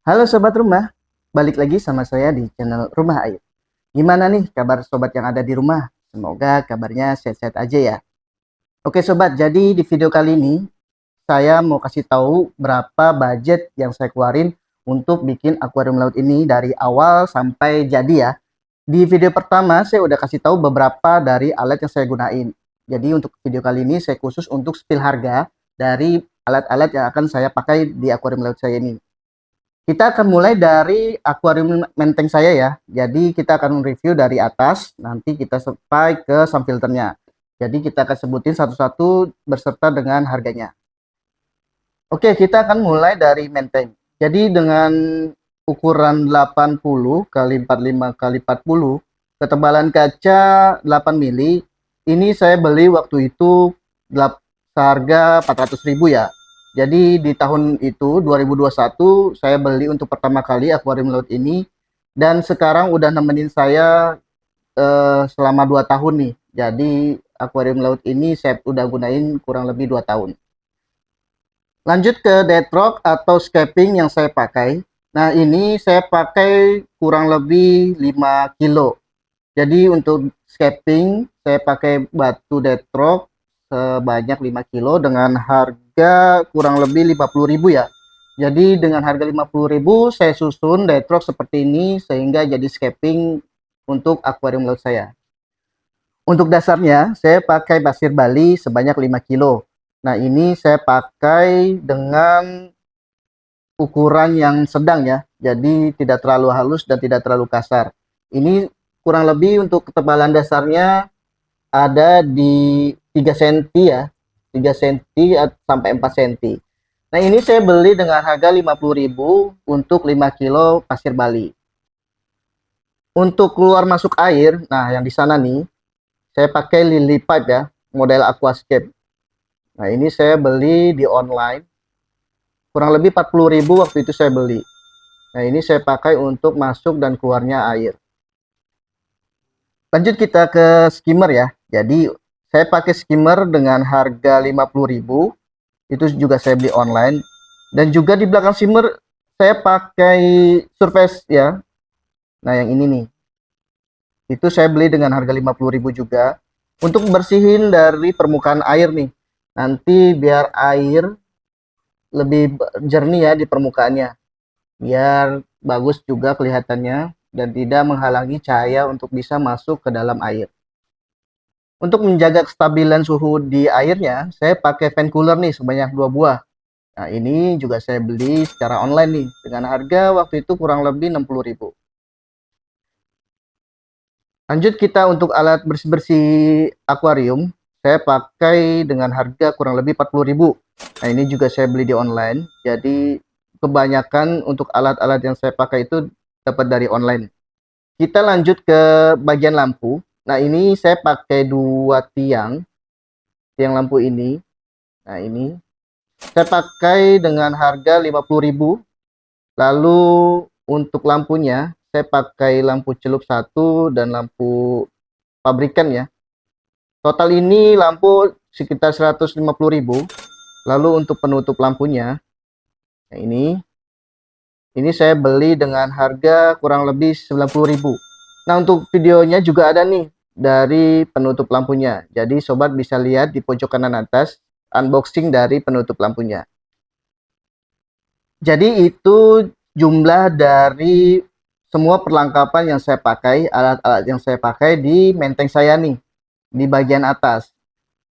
Halo Sobat Rumah, balik lagi sama saya di channel Rumah Air. Gimana nih kabar Sobat yang ada di rumah? Semoga kabarnya sehat-sehat aja ya. Oke Sobat, jadi di video kali ini saya mau kasih tahu berapa budget yang saya keluarin untuk bikin akuarium laut ini dari awal sampai jadi ya. Di video pertama saya udah kasih tahu beberapa dari alat yang saya gunain. Jadi untuk video kali ini saya khusus untuk spill harga dari alat-alat yang akan saya pakai di akuarium laut saya ini. Kita akan mulai dari akuarium menteng saya ya. Jadi kita akan review dari atas, nanti kita sampai ke sound filternya. Jadi kita akan sebutin satu-satu berserta dengan harganya. Oke, kita akan mulai dari menteng. Jadi dengan ukuran 80 kali 45 kali 40, ketebalan kaca 8 mili. Ini saya beli waktu itu seharga 400.000 ya. Jadi di tahun itu 2021 saya beli untuk pertama kali akuarium laut ini, dan sekarang udah nemenin saya selama 2 tahun nih. Jadi akuarium laut ini saya udah gunain kurang lebih 2 tahun. Lanjut ke dead rock atau scaping yang saya pakai. Nah, ini saya pakai kurang lebih 5 kilo. Jadi untuk scaping saya pakai batu dead rock sebanyak 5 kilo dengan harga kurang lebih 50.000 ya. Jadi dengan harga 50.000 saya susun dead rock seperti ini sehingga jadi scaping untuk akuarium laut saya. Untuk dasarnya saya pakai pasir Bali sebanyak 5 kilo. Nah, ini saya pakai dengan ukuran yang sedang ya. Jadi tidak terlalu halus dan tidak terlalu kasar. Ini kurang lebih untuk ketebalan dasarnya ada di 3 cm ya. 3 cm sampai 4 cm. Nah, ini saya beli dengan harga 50.000 untuk 5 kilo pasir Bali. Untuk keluar masuk air, nah yang di sana nih, saya pakai lily pipe ya, model aquascape. Nah, ini saya beli di online. Kurang lebih 40.000 waktu itu saya beli. Nah, ini saya pakai untuk masuk dan keluarnya air. Lanjut kita ke skimmer ya. Jadi saya pakai skimmer dengan harga 50.000. Itu juga saya beli online. Dan juga di belakang skimmer saya pakai surface ya. Nah, yang ini nih. Itu saya beli dengan harga 50.000 juga. Untuk bersihin dari permukaan air nih. Nanti biar air lebih jernih ya di permukaannya. Biar bagus juga kelihatannya dan tidak menghalangi cahaya untuk bisa masuk ke dalam air. Untuk menjaga kestabilan suhu di airnya, saya pakai fan cooler nih sebanyak 2 buah. Nah, ini juga saya beli secara online nih dengan harga waktu itu kurang lebih 60.000. Lanjut kita untuk alat bersih-bersih akuarium, saya pakai dengan harga kurang lebih 40.000. Nah, ini juga saya beli di online. Jadi kebanyakan untuk alat-alat yang saya pakai itu dapat dari online. Kita lanjut ke bagian lampu. Nah, ini saya pakai 2 tiang lampu ini. Nah, ini saya pakai dengan harga 50.000. Lalu untuk lampunya saya pakai lampu celup 1 dan lampu pabrikan ya. Total ini lampu sekitar 150.000. Lalu untuk penutup lampunya, nah ini saya beli dengan harga kurang lebih 90.000. Nah, untuk videonya juga ada nih dari penutup lampunya. Jadi sobat bisa lihat di pojok kanan atas unboxing dari penutup lampunya. Jadi itu jumlah dari semua perlengkapan yang saya pakai, alat-alat yang saya pakai di menteng saya nih, di bagian atas.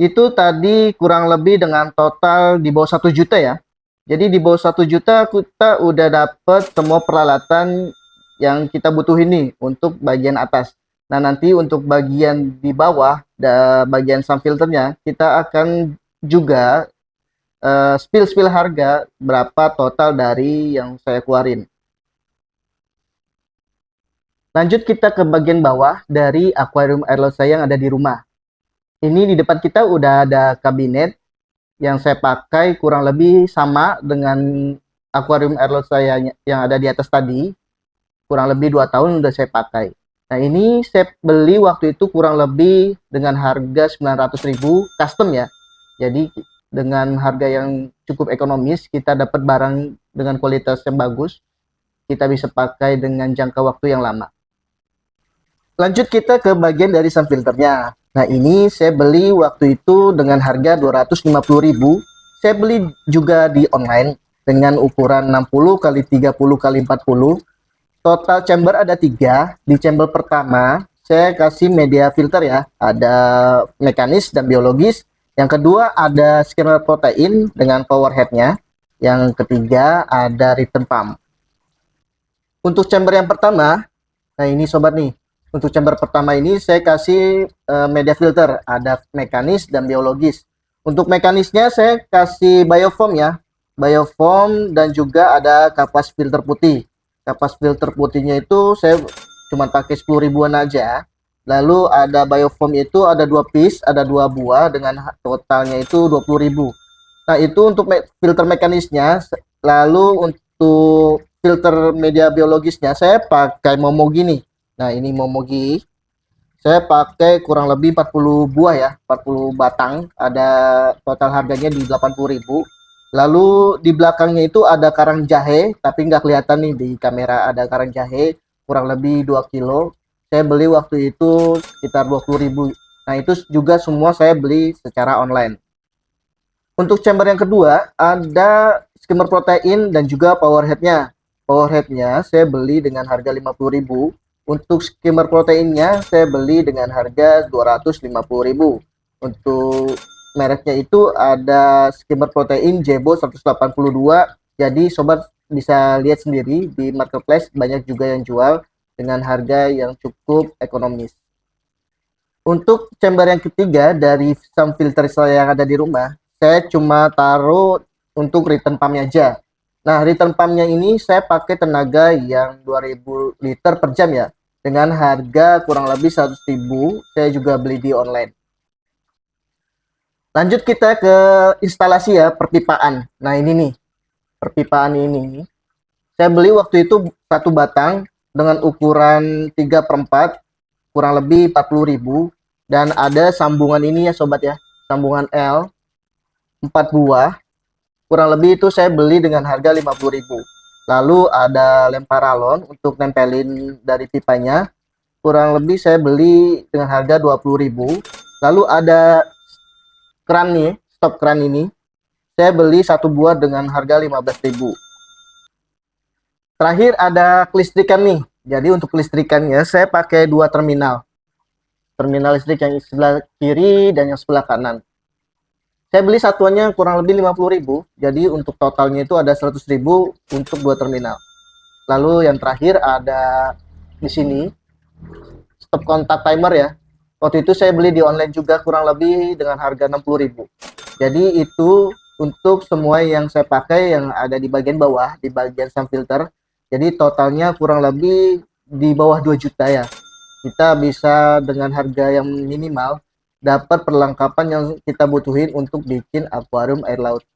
Itu tadi kurang lebih dengan total di bawah 1 juta ya. Jadi di bawah 1 juta kita udah dapet semua peralatan yang kita butuhin nih untuk bagian atas. Nah, nanti untuk bagian di bawah, bagian sound filternya, kita akan juga spill harga berapa total dari yang saya keluarin. Lanjut kita ke bagian bawah dari akuarium air laut saya yang ada di rumah. Ini di depan kita udah ada kabinet yang saya pakai kurang lebih sama dengan akuarium air laut saya yang ada di atas tadi. Kurang lebih 2 tahun udah saya pakai. Nah, ini saya beli waktu itu kurang lebih dengan harga 900.000 custom ya. Jadi dengan harga yang cukup ekonomis kita dapat barang dengan kualitas yang bagus. kita bisa pakai dengan jangka waktu yang lama. Lanjut kita ke bagian dari sun filternya. Nah, ini saya beli waktu itu dengan harga 250.000. Saya beli juga di online dengan ukuran 60 kali 30 kali 40. Total chamber ada 3. Di chamber pertama saya kasih media filter ya, ada mekanis dan biologis. Yang kedua ada skimmer protein dengan power headnya. Yang ketiga ada return pump. Untuk chamber yang pertama, nah ini sobat nih, untuk chamber pertama ini saya kasih media filter, ada mekanis dan biologis. Untuk mekanisnya saya kasih biofoam ya, biofoam dan juga ada kapas filter putih. Kapas filter putihnya itu saya cuma pakai 10 ribuan aja. Lalu ada biofoam itu ada 2 piece, ada 2 buah dengan totalnya itu 20.000. Nah, itu untuk filter mekanisnya. Lalu untuk filter media biologisnya saya pakai Momogi nih. Nah, ini Momogi. Saya pakai kurang lebih 40 buah ya, 40 batang. Ada total harganya di 80.000. Lalu di belakangnya itu ada karang jahe, tapi nggak kelihatan nih di kamera ada karang jahe kurang lebih 2 kilo. Saya beli waktu itu sekitar 20.000. Nah, itu juga semua saya beli secara online. Untuk chamber yang kedua ada skimmer protein dan juga power headnya. Power headnya saya beli dengan harga 50.000. Untuk skimmer proteinnya saya beli dengan harga 250.000. Untuk mereknya itu ada skimmer protein Jebo 182. Jadi sobat bisa lihat sendiri di marketplace banyak juga yang jual dengan harga yang cukup ekonomis. Untuk chamber yang ketiga dari sun filter saya yang ada di rumah, saya cuma taruh untuk return pumpnya aja. Nah, return pumpnya ini saya pakai tenaga yang 2000 liter per jam ya. Dengan harga kurang lebih 100.000, saya juga beli di online. Lanjut kita ke instalasi ya, perpipaan. Nah, ini nih, perpipaan ini. Saya beli waktu itu satu batang dengan ukuran 3/4, kurang lebih 40.000. Dan ada sambungan ini ya sobat ya, sambungan L 4 buah, kurang lebih itu saya beli dengan harga 50.000. Lalu ada lem paralon untuk nempelin dari pipanya, kurang lebih saya beli dengan harga 20.000. Lalu ada keran nih, stop keran ini, saya beli satu buah dengan harga 15.000. Terakhir ada kelistrikan nih, jadi untuk kelistrikannya saya pakai 2 terminal. Terminal listrik yang sebelah kiri dan yang sebelah kanan. Saya beli satuannya kurang lebih 50.000, jadi untuk totalnya itu ada 100.000 untuk 2 terminal. Lalu yang terakhir ada di sini stop kontak timer ya. Waktu itu saya beli di online juga kurang lebih dengan harga 60.000. Jadi itu untuk semua yang saya pakai yang ada di bagian bawah, di bagian sun filter. Jadi totalnya kurang lebih di bawah 2 juta ya. Kita bisa dengan harga yang minimal dapat perlengkapan yang kita butuhin untuk bikin akuarium air laut.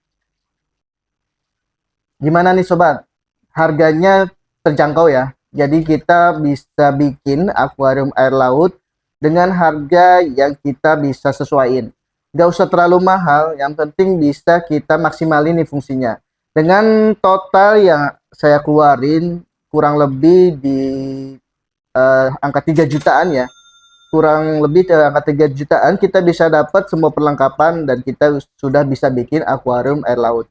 Gimana nih sobat? Harganya terjangkau ya. Jadi kita bisa bikin akuarium air laut dengan harga yang kita bisa sesuaiin. Gak usah terlalu mahal, yang penting bisa kita maksimalin nih fungsinya. Dengan total yang saya keluarin kurang lebih di angka 3 jutaan ya, kurang lebih ke angka 3 jutaan kita bisa dapat semua perlengkapan dan kita sudah bisa bikin akuarium air laut.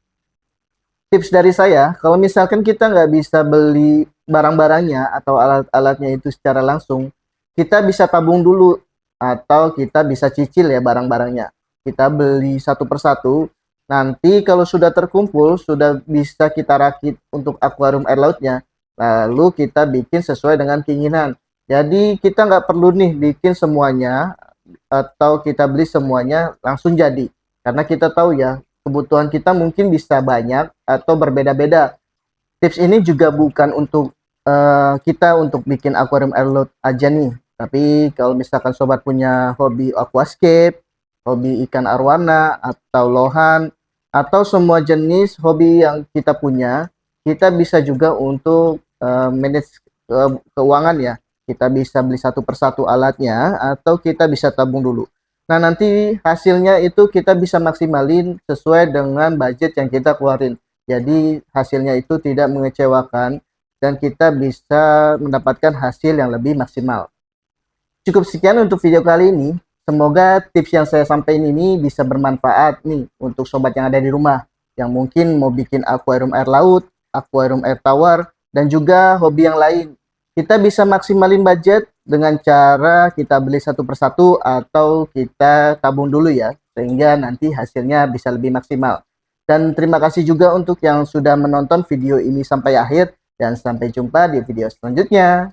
Tips dari saya, kalau misalkan kita nggak bisa beli barang-barangnya atau alat-alatnya itu secara langsung, kita bisa tabung dulu atau kita bisa cicil ya barang-barangnya. Kita beli satu persatu, nanti kalau sudah terkumpul, sudah bisa kita rakit untuk akuarium air lautnya, lalu kita bikin sesuai dengan keinginan. Jadi kita nggak perlu nih bikin semuanya atau kita beli semuanya langsung jadi. Karena kita tahu ya, kebutuhan kita mungkin bisa banyak atau berbeda-beda. Tips ini juga bukan untuk kita untuk bikin akuarium air laut aja nih. Tapi kalau misalkan sobat punya hobi aquascape, hobi ikan arwana atau lohan, atau semua jenis hobi yang kita punya, kita bisa juga untuk manage keuangan ya. Kita bisa beli satu persatu alatnya atau kita bisa tabung dulu. Nah, nanti hasilnya itu kita bisa maksimalin sesuai dengan budget yang kita keluarin. Jadi hasilnya itu tidak mengecewakan dan kita bisa mendapatkan hasil yang lebih maksimal. Cukup sekian untuk video kali ini. Semoga tips yang saya sampaikan ini bisa bermanfaat nih untuk sobat yang ada di rumah, yang mungkin mau bikin akuarium air laut, akuarium air tawar, dan juga hobi yang lain. Kita bisa maksimalin budget dengan cara kita beli satu persatu atau kita tabung dulu ya, sehingga nanti hasilnya bisa lebih maksimal. Dan terima kasih juga untuk yang sudah menonton video ini sampai akhir, dan sampai jumpa di video selanjutnya.